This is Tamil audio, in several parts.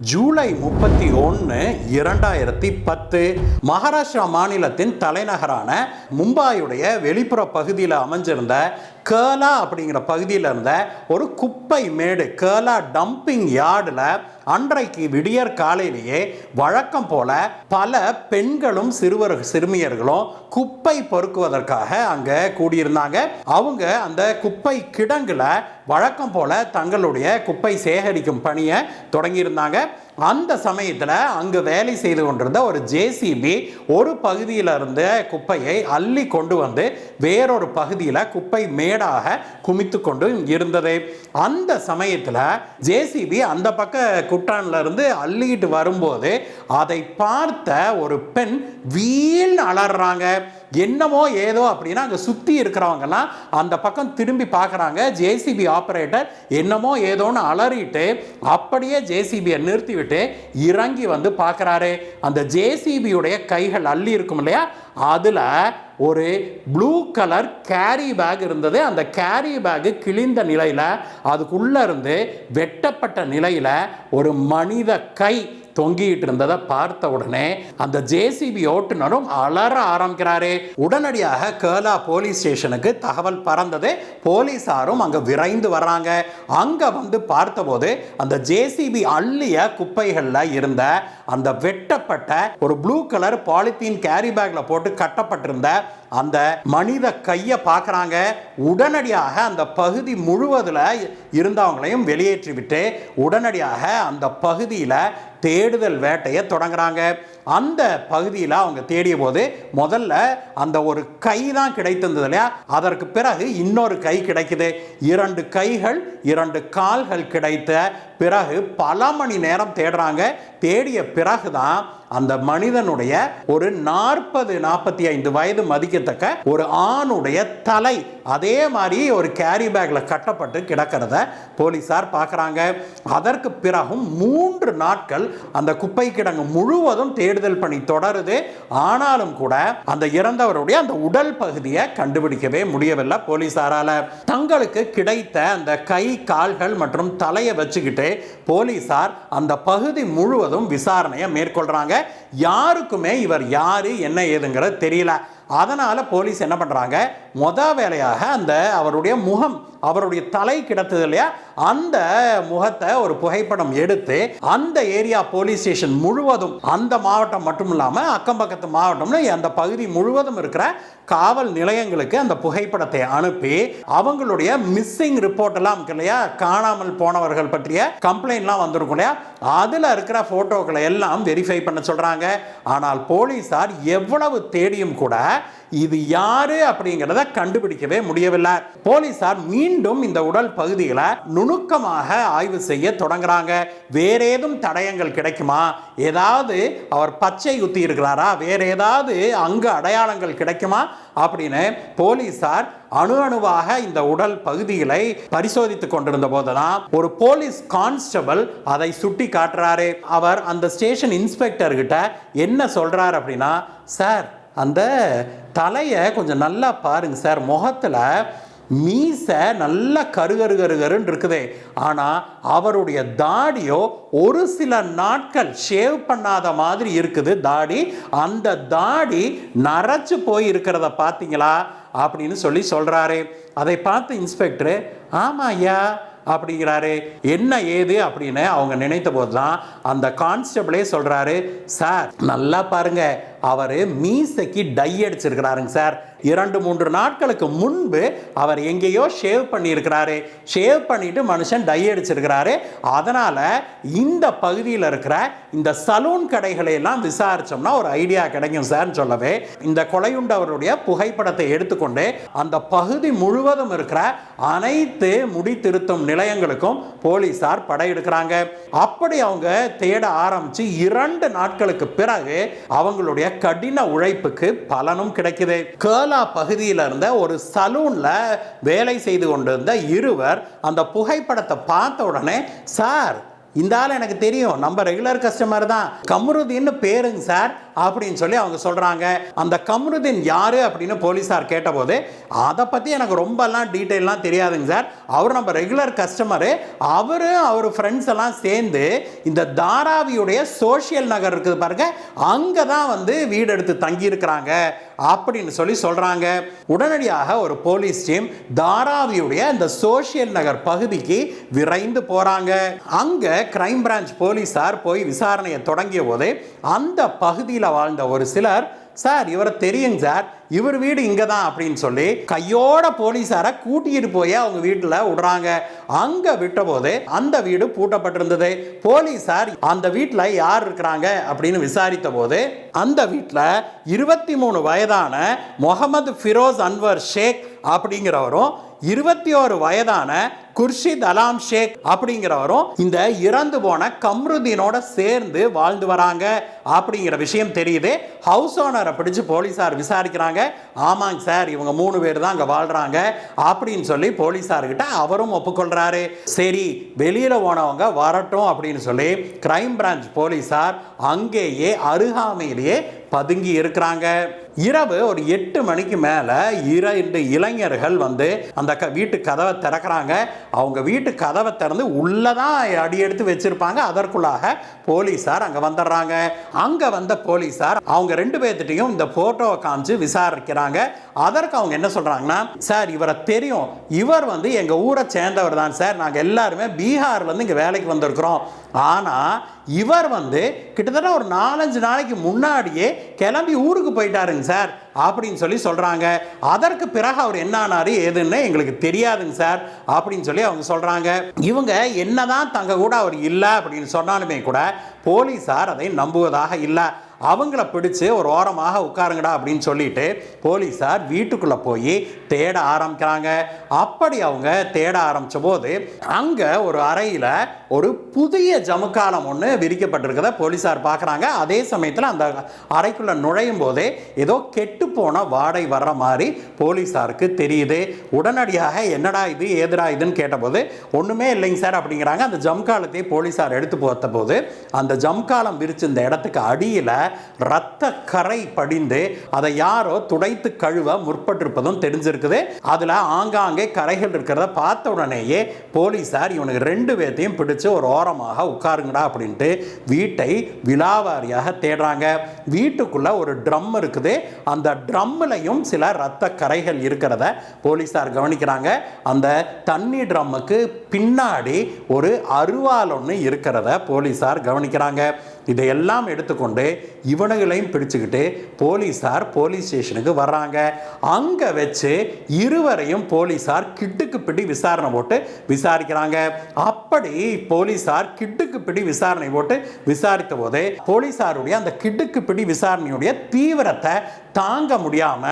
ஜூலை 31, 2010 மகாராஷ்டிரா மாநிலத்தின் தலைநகரான மும்பாயுடைய வெளிப்புற பகுதியில் அமைஞ்சிருந்த கேலா அப்படிங்கிற பகுதியில் இருந்த ஒரு குப்பை மேடு, கேலா டம்பிங் யார்டில் அன்றைக்கு விடியற் காலையிலேயே வழக்கம் போல பல பெண்களும் சிறுமியர்களும் குப்பை பொறுக்குவதற்காக அங்கே கூடியிருந்தாங்க. அவங்க அந்த குப்பை கிடங்குல வழக்கம் போல தங்களுடைய குப்பை சேகரிக்கும் பணியை தொடங்கியிருந்தாங்க. அந்த சமயத்தில் அங்கு வேலை செய்து கொண்டிருந்த ஒரு ஜேசிபி ஒரு பகுதியில் இருந்த குப்பையை அள்ளி கொண்டு வந்து வேறொரு பகுதியில் குப்பை மேடாக குமித்து கொண்டு இருந்தது. அந்த சமயத்தில் ஜேசிபி அந்த பக்க குட்டான்ல இருந்து அள்ளிட்டு வரும்போது அதை பார்த்த ஒரு பெண் வீல் அலறாங்க. என்னமோ ஏதோ அப்படின்னா அங்கே சுற்றி இருக்கிறவங்கலாம் அந்த பக்கம் திரும்பி பார்க்குறாங்க. ஜேசிபி ஆப்ரேட்டர் என்னமோ ஏதோன்னு அலறிட்டு அப்படியே ஜேசிபியை நிறுத்திவிட்டு இறங்கி வந்து பார்க்குறாரு. அந்த ஜேசிபியுடைய கைகள் அள்ளி இருக்கும் இல்லையா, அதில் ஒரு ப்ளூ கலர் கேரி பேக் இருந்தது. அந்த கேரி பேக்கு கிழிந்த நிலையில், அதுக்குள்ளே இருந்து வெட்டப்பட்ட நிலையில் ஒரு மனித கை தொங்கிட்டு இருந்ததை பார்த்த உடனே அந்த ஜேசிபி ஓட்டுநரும் அலற ஆரம்பிக்கிறாரு. உடனடியாக கேலா போலீஸ் ஸ்டேஷனுக்கு தகவல் பறந்தது. போலீசாரும் அங்க விரைந்து வர்றாங்க. அங்க வந்து பார்த்தபோது அந்த ஜேசிபி அள்ளிய குப்பைகள்ல இருந்த அந்த வெட்டப்பட்ட ஒரு ப்ளூ கலர் பாலித்தீன் கேரி பேக்ல போட்டு கட்டப்பட்டிருந்த அந்த மனித கையை பார்க்குறாங்க. உடனடியாக அந்த பகுதி முழுவதில் இருந்தவங்களையும் வெளியேற்றிவிட்டு உடனடியாக அந்த பகுதியில் தேடுதல் வேட்டையை தொடங்குறாங்க. அந்த பகுதியில் அவங்க தேடிய போது முதல்ல அந்த ஒரு கை தான் கிடைத்திருந்தது இல்லையா, அதற்கு பிறகு இன்னொரு கை கிடைக்குது. 2 கைகள் 2 கால்கள் கிடைத்த பிறகு பல மணி நேரம் தேடுறாங்க. தேடிய பிறகுதான் அந்த மனிதனுடைய ஒரு 40-45 வயது மதிக்கத்தக்க ஒரு ஆணுடைய தலை அதே மாதிரி ஒரு கேரி பேக்ல கட்டப்பட்டு கிடக்கிறத போலீசார் பார்க்குறாங்க. அதற்கு பிறகும் 3 நாட்கள் அந்த குப்பை கிடங்கு முழுவதும் தேடுதல் பணி தொடருது. ஆனாலும் கூட அந்த இறந்தவருடைய அந்த உடல் பகுதியை கண்டுபிடிக்கவே முடியவில்லை போலீசாரால. தங்களுக்கு கிடைத்த அந்த கை கால்கள் மற்றும் தலையை வச்சுக்கிட்டு போலீசார் அந்த பகுதி முழுவதும் விசாரணையை மேற்கொள்றாங்க. யாருக்குமே இவர் யாரு என்ன ஏதுங்கிறது தெரியல. அதனால போலீஸ் என்ன பண்றாங்க, வேலையாக அந்த அவருடைய முகம், அவருடைய தலை கிடத்தது இல்லையா, அந்த முகத்தை ஒரு புகைப்படம் எடுத்து அந்த ஏரியா போலீஸ் ஸ்டேஷன் முழுவதும், அந்த மாவட்டம் மட்டும் இல்லாம அக்கம் பக்கத்து மாவட்டம்னு அந்த பகுதி முழுவதும் இருக்கிற காவல் நிலையங்களுக்கு அந்த புகைப்படத்தை அனுப்பி அவங்களுடைய மிஸ்ஸிங் ரிப்போர்ட் எல்லாம் இருக்கு இல்லையா, காணாமல் போனவர்கள் பற்றிய கம்ப்ளைண்ட்லாம் வந்திருக்கும் இல்லையா, அதுல இருக்கிற போட்டோக்களை எல்லாம் வெரிஃபை பண்ண சொல்றாங்க. ஆனால் போலீசார் எவ்வளவு தேடியும் கூட இது யாரு அப்படிங்கிறத கண்டுபிடிக்கவே முடியவில்லை. போலீசார் மீண்டும் இந்த உடல் பகுதிகளை நுணுக்கமாக ஆய்வு செய்ய தொடங்குறாங்க. வேற ஏதும் தடயங்கள் கிடைக்குமா, ஏதாவது அவர் பச்சை குத்தி இருக்கிறாரா, வேற ஏதாவது அங்கு அடையாளங்கள் கிடைக்குமா அப்படின்னு போலீசார் அணுவாக இந்த உடல் பகுதிகளை பரிசோதித்துக் கொண்டிருந்த போதுதான் ஒரு போலீஸ் கான்ஸ்டபிள் அதை சுட்டி காட்டுறாரு. அவர் அந்த ஸ்டேஷன் இன்ஸ்பெக்டர் கிட்ட என்ன சொல்றாரு அப்படின்னா, சார் அந்த தலையை கொஞ்சம் நல்லா பாருங்க சார், முகத்தில் மீசை நல்லா கருகருன்னு இருக்குது. ஆனால் அவருடைய தாடியோ ஒரு சில நாட்கள் ஷேவ் பண்ணாத மாதிரி இருக்குது தாடி. அந்த தாடி நரைச்சு போய் இருக்கிறத பார்த்தீங்களா அப்படின்னு சொல்றாரு. அதை பார்த்து இன்ஸ்பெக்டர் ஆமா ஐயா அப்படிங்கிறாரு. என்ன ஏது அப்படின்னு அவங்க நினைத்த போது தான் அந்த கான்ஸ்டபிளே சொல்றாரு, சார் நல்லா பாருங்க, அவரு மீசைக்கு டை அடிச்சிருக்கிறாருங்க சார். 2-3 நாட்களுக்கு முன்பு அவர் எங்கேயோ ஷேவ் பண்ணியிருக்கிறாரு. ஷேவ் பண்ணிட்டு மனுஷன் டை அடிச்சிருக்கிறாரு. அதனால இந்த பகுதியில் இருக்கிற இந்த சலூன் கடைகளை எல்லாம் விசாரிச்சோம்னா ஒரு ஐடியா கிடைக்கும் சார் சொல்லவே, இந்த கொலையுண்டவருடைய புகைப்படத்தை எடுத்துக்கொண்டு அந்த பகுதி முழுவதும் இருக்கிற அனைத்து முடி திருத்தும் நிலையங்களுக்கும் போலீசார் படையெடுக்கிறாங்க. அப்படி அவங்க தேட ஆரம்பிச்சு 2 நாட்களுக்கு பிறகு அவங்களுடைய கடின உழைப்புக்கு பலனும் கிடைக்குது. கேலா பகுதியில் இருந்த ஒரு சலூன்ல வேலை செய்து கொண்டிருந்த இருவர் அந்த புகைப்படத்தை பார்த்த உடனே, சார் இந்த ஆள் எனக்கு தெரியும், நம்ம ரெகுலர் கஸ்டமர் தான், கமருதீன்னு பேருங்க சார் அப்படின்னு சொல்லி அவங்க சொல்றாங்க. அந்த கம்ருதீன் யாரு அப்படின்னு போலீசார் கேட்டபோது, அதை பத்தி எனக்கு ரொம்பலாம் டீட்டெயிலாம் தெரியாதுங்க சார், அவர் நம்ம ரெகுலர் கஸ்டமரு, அவர் ஃப்ரெண்ட்ஸ் எல்லாம் சேர்ந்து இந்த தாராவியுடைய சோஷியல் நகர் இருக்குது பாருங்க, அங்கே தான் வந்து வீடு எடுத்து தங்கி இருக்கிறாங்க அப்படின்னு சொல்லி சொல்றாங்க. உடனடியாக ஒரு போலீஸ் டீம் தாராவியுடைய இந்த சோஷியல் நகர் பகுதிக்கு விரைந்து போறாங்க. அங்க கிரைம் பிரான்ச் போலீசார் போய் விசாரணையை தொடங்கிய போது அந்த பகுதியில் வாழ்ந்த ஒரு சிலர், சார் இவரை தெரியுங்க சார், இவர் வீடு இங்கே தான் அப்படின்னு சொல்லி கையோட போலீஸாரை கூட்டிகிட்டு போய் அவங்க வீட்டில் விடுறாங்க. அங்கே விட்டபோது அந்த வீடு பூட்டப்பட்டிருந்தது. போலீஸார் அந்த வீட்டில் யார் இருக்கிறாங்க அப்படின்னு விசாரித்த போது அந்த வீட்டில் 23 வயதான முகமது ஃபிரோஸ் அன்வர் ஷேக் அப்படிங்கிறவரும் 21 வயதான குர்ஷித் அலாம் ஷேக் அப்படிங்கிறவரும் இந்த இறந்து போன கம்ருதீனோட சேர்ந்து வாழ்ந்து வராங்க அப்படிங்கிற விஷயம் தெரியுது. ஹவுஸ் ஓனரை பிடிச்சு போலீஸார் விசாரிக்கிறாங்க. ஆமாங்க சார், இவங்க 3 பேர் தான் அங்கே வாழ்றாங்க அப்படின்னு சொல்லி போலீஸார்கிட்ட அவரும் ஒப்புக்கொள்றாரு. சரி, வெளியில போனவங்க வரட்டும் அப்படின்னு சொல்லி கிரைம் பிரான்ச் போலீஸார் அங்கேயே அருகாமையிலேயே பதுங்கி இருக்கிறாங்க. இரவு ஒரு 8 மணிக்கு மேலே 2 இளைஞர்கள் வந்து அந்த வீட்டு கதவை திறக்கிறாங்க. அவங்க வீட்டு கதவை திறந்து உள்ளதான் அடி எடுத்து வச்சிருப்பாங்க. அதற்குள்ளாக போலீஸார் அங்கே வந்துடுறாங்க. அங்கே வந்த போலீஸார் அவங்க 2 பேர்த்திட்டையும் இந்த போட்டோவை காமிச்சு விசாரிக்கிறாங்க. அதற்கு அவங்க என்ன சொல்றாங்கன்னா, சார் இவரை தெரியும், இவர் வந்து எங்கள் ஊரை சேர்ந்தவர் தான் சார், நாங்கள் எல்லாருமே பீகார்லேருந்து இங்கே வேலைக்கு வந்திருக்கிறோம். ஆனால் இவர் வந்து கிட்டத்தட்ட ஒரு 4-5 நாளைக்கு முன்னாடியே கிளம்பி ஊருக்கு போயிட்டாருங்க சார் அப்படின்னு சொல்லி சொல்றாங்க. அதற்கு பிறகு அவர் என்ன ஆனாரு ஏதுன்னு எங்களுக்கு தெரியாதுங்க சார் அப்படின்னு சொல்லி அவங்க சொல்றாங்க. இவங்க என்னதான் தங்க கூட அவர் இல்லை அப்படின்னு சொன்னாலுமே கூட போலீஸார் அதை நம்புவதாக இல்லை. அவங்கள பிடிச்சு ஒரு ஓரமாக உட்காருங்கடா அப்படின்னு சொல்லிட்டு போலீஸார் வீட்டுக்குள்ள போய் தேட ஆரம்பிக்கிறாங்க. அப்படி அவங்க தேட ஆரம்பிச்ச போது அங்க ஒரு அறையில ஒரு புதிய ஜமுக்காலம் ஒன்று விரிக்கப்பட்டிருக்கிறத போலீஸார் பார்க்குறாங்க. அதே சமயத்தில் அந்த அறைக்குள்ள நுழையும் போதே ஏதோ கெட்டு போன வாடை வர்ற மாதிரி போலீஸாருக்கு தெரியுது. உடனடியாக என்னடா இது ஏதுடா இதுன்னு கேட்டபோது ஒன்றுமே இல்லைங்க சார் அப்படிங்கிறாங்க. அந்த ஜம்காலத்தை போலீஸார் எடுத்து பார்த்த போது அந்த ஜம்காலம் விரிச்சிருந்த இடத்துக்கு அடியில் ரத்த கரை படிந்து அதை யாரோ துடைத்து கழுவ முற்பட்டிருப்பதும் தெரிஞ்சிருக்குது. அதுல ஆங்காங்கே கரைகள் இருக்கிறத பார்த்த உடனேயே போலீஸார் இவனுக்கு 2 பேர்த்தையும் பிடிச்சு ஒரு ஓரமாக உட்காருங்கடா அப்படின்ட்டு வீட்டை விலாவாரியாக தேடுறாங்க. வீட்டுக்குள்ள ஒரு ட்ரம் இருக்குது. அந்த ட்ரம்லையும் சில ரத்த கரைகள் இருக்கிறத போலீஸார் கவனிக்கிறாங்க. அந்த தண்ணி ட்ரம்முக்கு பின்னாடி ஒரு அருவாள் ஒன்று இருக்கிறத போலீஸார் கவனிக்கிறாங்க. இதையெல்லாம் எடுத்துக்கொண்டு இவனுங்களையும் பிடிச்சுக்கிட்டு போலீஸார் போலீஸ் ஸ்டேஷனுக்கு வர்றாங்க. அங்கே வச்சு இருவரையும் போலீஸார் கிட்டுக்கு பிடி விசாரணை போட்டு விசாரிக்கிறாங்க. அப்படி போலீஸார் கிட்டுக்கு பிடி விசாரணை போட்டு விசாரித்த போதே போலீஸாருடைய அந்த கிட்டுக்கு பிடி விசாரணையுடைய தீவிரத்தை தாங்க முடியாம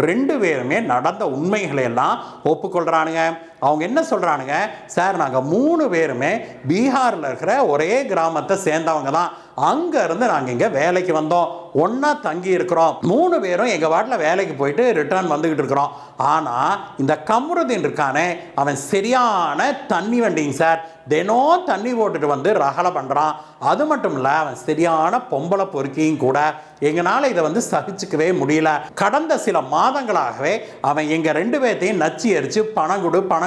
2 பேருமே நடந்த உண்மைகளை எல்லாம் ஒப்புக்கொள்றானுங்க. அவங்க என்ன சொல்றானுங்க, சார் நாங்கள் 3 பேருமே பீகாரில் இருக்கிற ஒரே கிராமத்தை சேர்ந்தவங்க தான், அங்க இருந்து நாங்கள் இங்கே வேலைக்கு வந்தோம், ஒன்னா தங்கி இருக்கிறோம், 3 பேரும் எங்கள் வாட்டில் வேலைக்கு போயிட்டு ரிட்டர்ன் வந்துகிட்டு இருக்கிறோம். ஆனால் இந்த கம்ருதீன் இருக்கானே அவன் சரியான தண்ணி வண்டிங்க சார், தினம் தண்ணி போட்டுட்டு வந்து ரகலை பண்ணுறான். அது மட்டும் இல்லை அவன் சரியான பொம்பளை பொறுக்கியும் கூட. எங்களால் இதை வந்து சகிச்சுக்கவே முடியல. கடந்த சில மாதங்களாகவே அவன் எங்கள் 2 பேர்த்தையும் நச்சு எரிச்சு பணம்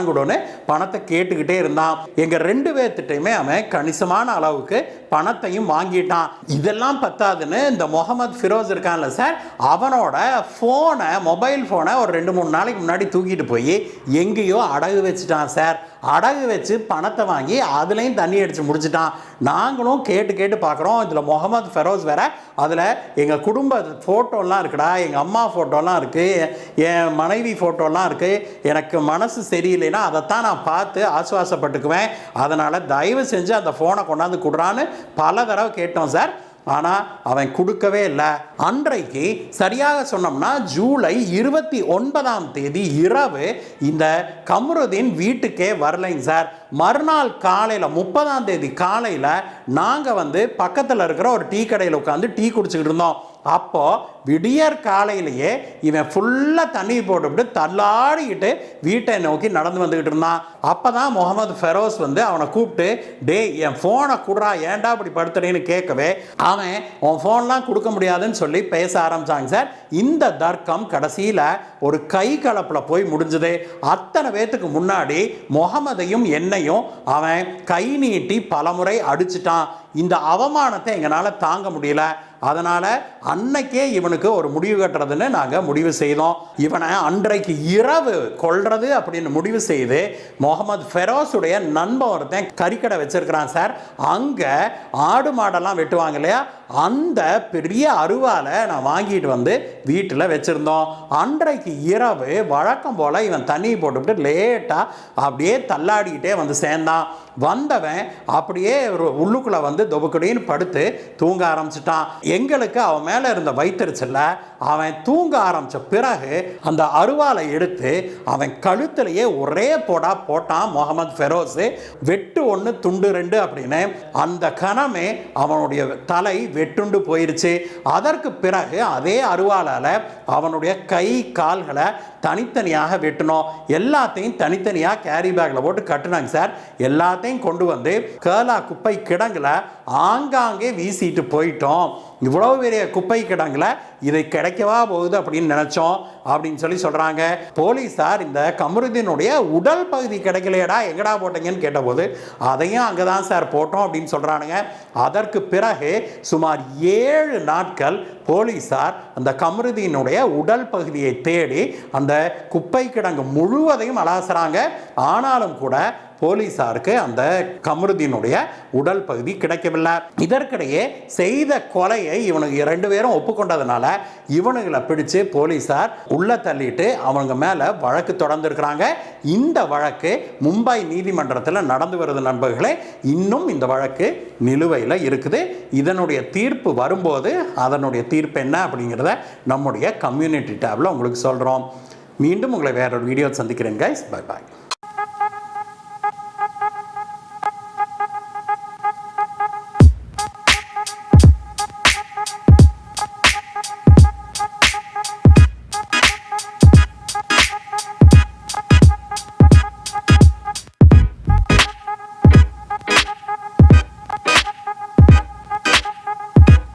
கொடுன்னு பணத்தை கேட்டுக்கிட்டே இருந்தான். எங்கள் 2 பேர்த்திட்டையுமே அவன் கணிசமான அளவுக்கு பணத்தையும் வாங்கிட்டான். இதெல்லாம் பத்தாதுன்னு இந்த முகமது ஃபிரோஸ் இருக்கான்ல சார், அவனோட ஃபோனை மொபைல் ஃபோனை ஒரு 2-3 நாளைக்கு முன்னாடி தூக்கிட்டு போய் எங்கேயோ அடகு வச்சுட்டான் சார். அடகு வச்சு பணத்தை வாங்கி அதுலேயும் தண்ணி அடித்து முடிச்சிட்டான். நாங்களும் கேட்டு பார்க்குறோம். இதில் முகமது ஃபெரோஸ் வேற, அதில் எங்கள் குடும்ப ஃபோட்டோலாம் இருக்குடா, எங்கள் அம்மா ஃபோட்டோலாம் இருக்குது, என் மனைவி ஃபோட்டோலாம் இருக்குது. எனக்கு மனசு சரியில்லைன்னா அதைத்தான் நான் பார்த்து ஆசுவாசப்பட்டுக்குவேன். அதனால் தயவு செஞ்சு அந்த ஃபோனை கொண்டாந்து கொடுறான்னு பல தடவை கேட்டோம் சார். ஆனால் அவன் கொடுக்கவே இல்லை. அன்றைக்கு சரியாக சொன்னோம்னா ஜூலை 29ஆம் தேதி இரவு இந்த கம்ருதீன் வீட்டுக்கே வரலைங்க சார். மறுநாள் காலையில் 30ஆம் தேதி காலையில் நாங்கள் வந்து பக்கத்தில் இருக்கிற ஒரு டீ கடையில் உட்காந்து டீ குடிச்சுக்கிட்டு இருந்தோம். அப்போ விடியற் காலையிலேயே இவன் ஃபுல்லாக தண்ணி போட்டுவிட்டு தள்ளாடிக்கிட்டு வீட்டை நோக்கி நடந்து வந்துக்கிட்டு இருந்தான். அப்போ தான் முகமது ஃபெரோஸ் வந்து அவனை கூப்பிட்டு, டே என் ஃபோனை குடுறா, ஏன்டா இப்படி படுத்துறேன்னு கேட்கவே அவன் உன் ஃபோன்லாம் கொடுக்க முடியாதுன்னு சொல்லி பேச ஆரம்பிச்சாங்க சார். இந்த தர்க்கம் கடைசியில் ஒரு கை கலப்பில் போய் முடிஞ்சது. அத்தனை பேத்துக்கு முன்னாடி முகமதையும் என்னையும் அவன் கை நீட்டி பலமுறை அடிச்சிட்டான். இந்த அவமானத்தை எங்களால் தாங்க முடியல. அதனால் அன்னைக்கே இவனுக்கு ஒரு முடிவு கட்டுறதுன்னு நாங்கள் முடிவு செய்தோம். இவனை அன்றைக்கு இரவு கொல்றது அப்படின்னு முடிவு செய்து முகமது ஃபெரோஸுடைய நண்பன் ஒருத்தன் கறிக்கடை வச்சிருக்கிறான் சார். அங்கே ஆடு மாடெல்லாம் வெட்டுவாங்க இல்லையா, அந்த பெரிய அருவாலை நான் வாங்கிட்டு வந்து வீட்டில் வச்சுருந்தோம். அன்றைக்கு இரவு வழக்கம் போல் இவன் தண்ணி போட்டுவிட்டு லேட்டாக அப்படியே தள்ளாடிக்கிட்டே வந்து சேர்ந்தான். வந்தவன் அப்படியே உள்ளுக்குள்ளே வந்து தொபுக்கடின்னு படுத்து தூங்க ஆரம்பிச்சிட்டான். எங்களுக்கு அவன் மேலே இருந்த வைத்தறிச்சல்ல அவன் தூங்க ஆரம்பித்த பிறகு அந்த அருவாலை எடுத்து அவன் கழுத்திலேயே ஒரே போட்டான் முகமது ஃபெரோஸ். வெட்டு 1 துண்டு 2 அப்படின்னு அந்த கணமே அவனுடைய தலை வெட்டுண்டு போயிருச்சு. அதற்கு பிறகு அதே அருவாலால் அவனுடைய கை கால்களை தனித்தனியாக வெட்டணும். எல்லாத்தையும் தனித்தனியாக கேரி பேக்கில் போட்டு கட்டுனாங்க சார். எல்லாத்தையும் கொண்டு வந்து கேலா குப்பை கிடங்குல ஆங்காங்கே வீசிட்டு போயிட்டோம். இவ்வளவு பெரிய குப்பை கிடங்குல இதை கிடைக்கவா போகுது அப்படின்னு நினைச்சோம் அப்படின்னு சொல்லி சொல்றாங்க. போலீஸார் இந்த கமருதீனுடைய உடல் பகுதி கிடைக்கலையடா, எங்கடா போட்டீங்கன்னு கேட்டபோது அதையும் அங்கதான் சார் போட்டோம் அப்படின்னு சொல்றானுங்க. அதற்கு பிறகு சுமார் 7 நாட்கள் போலீஸார் அந்த கமருதீனுடைய உடல் பகுதியை தேடி அந்த குப்பை கிடங்கு முழுவதையும் அலாசுறாங்க. ஆனாலும் கூட போலீஸாருக்கு அந்த கமருதீனுடைய உடல் பகுதி கிடைக்கவில்லை. இதற்கிடையே செய்த கொலையை இவனுக்கு 2 பேரும் ஒப்புக்கொண்டதுனால இவனுங்களை பிடிச்சு போலீஸார் உள்ள தள்ளிட்டு அவங்க மேல வழக்கு தொடர்ந்துருக்கிறாங்க. இந்த வழக்கு மும்பை நீதிமன்றத்தில் நடந்து வருது நண்பர்களே. இன்னும் இந்த வழக்கு நிலுவையில் இருக்குது. இதனுடைய தீர்ப்பு வரும்போது அதனுடைய தீர்ப்பு என்ன அப்படிங்கிறத நம்முடைய கம்யூனிட்டி டேப்ல உங்களுக்கு சொல்கிறோம். மீண்டும் உங்களை வேற ஒரு வீடியோ சந்திக்கிறேன் கைஸ். Bye bye.